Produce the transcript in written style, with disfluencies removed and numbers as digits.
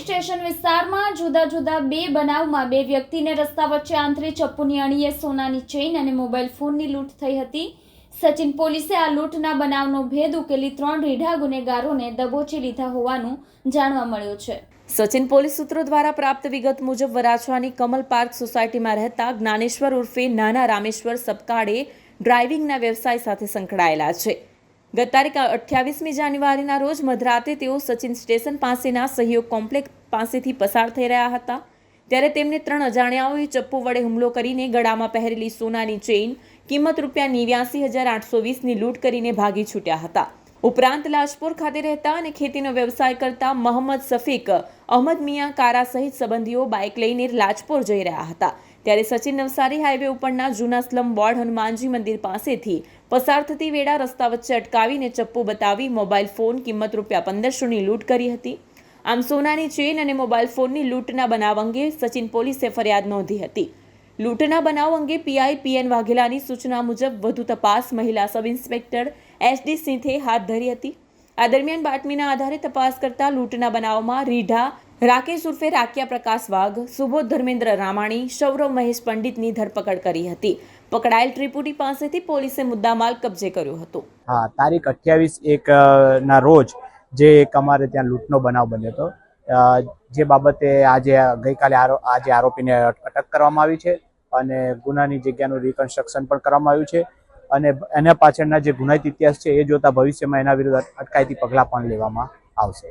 Station વિસ્તારમાં જુદા જુદા બે બનાવમાં બે વ્યક્તિને રસ્તા વચ્ચે આંતરી ચપ્પુની અણીએ સોનાની ચેઇન અને મોબાઈલ ફોનની લૂંટ થઈ હતી। સચિન પોલીસે આ લૂંટના બનાવનો ભેદ ઉકેલી 3 રીઢા ગુનેગારોને દબોચી લીધા હોવાનું જાણવા મળ્યું છે। સચિન પોલીસ સૂત્રો દ્વારા પ્રાપ્ત વિગત મુજબ વરાછવાની કમલ પાર્ક સોસાયટીમાં રહેતા જ્ઞાનેશ્વર ઉર્ફે નાના રામેશ્વર સપકાળે ડ્રાઇવિંગના વ્યવસાય સાથે સંકળાયેલા છે। ગત તારીખ 28મી જાન્યુઆરીના રોજ મધરાતે તેઓ સચિન સ્ટેશન પાસેના સહયોગ કોમ્પ્લેક્સ પાસેથી પસાર થઈ રહ્યા હતા ત્યારે તેમને 3 અજાણ્યાઓએ ચપ્પુ વડે હુમલો કરીને ગળામાં પહેરેલી સોનાની ચેઇન કિંમત ₹89,820ની લૂંટ કરીને ભાગી છૂટ્યા હતા। ઉપરાંત લાજપોર ખાતે રહેતા અને ખેતીનો વ્યવસાય કરતા મોહમ્મદ સફીક અહમદ મિયા કારા સહિત સંબંધીઓ બાઇક લઈને લાજપોર જઈ રહ્યા હતા ત્યારે સચિન નવસારી હાઈવે ઉપરના જૂના સ્લમ બોર્ડ હનુમાનજી મંદિર પાસેથી પસાર થતી વેળા રસ્તા વચ્ચે અટકાવીને ચપ્પુ બતાવી મોબાઈલ ફોન કિંમત ₹1500ની લૂંટ કરી હતી। આમ સોનાની ચેઇન અને મોબાઈલ ફોનની લૂંટના બનાવ અંગે સચિન પોલીસે ફરિયાદ નોંધી હતી। લૂંટના બનાવ અંગે પીઆઈ પીએન વાઘેલાની સૂચના મુજબ વધુ તપાસ મહિલા સબ ઇન્સ્પેક્ટર એસડી સિંધે હાથ ધરી હતી। આ દરમિયાન બાતમીના આધારે તપાસ કરતા લૂંટના બનાવમાં રીઢા રાકેશ ઉર્ફે રાકિયા પ્રકાશ વાઘ, સુબોધ ધર્મેન્દ્ર રામાણી, સૌરવ મહેશ પંડિતની ધરપકડ કરી હતી। પકડાયેલ ત્રિપુટી પાસેથી પોલીસે મુદ્દામાલ કબજે કર્યો હતો। હા, તારીખ 28/1 ના રોજ જે એક અમારે ત્યાં લૂંટનો બનાવ બન્યો હતો, જે બાબતે ગઈકાલે આરોપીને અટક કરવામાં આવી છે અને ગુનાની જગ્યાનું રિકન્સ્ટ્રક્શન પણ કરવામાં આવ્યું છે અને એના પાછળના જે ગુનાહિત ઇતિહાસ છે એ જોતા ભવિષ્યમાં એના વિરુદ્ધ અટકાયતી પગલાં પણ લેવામાં આવશે।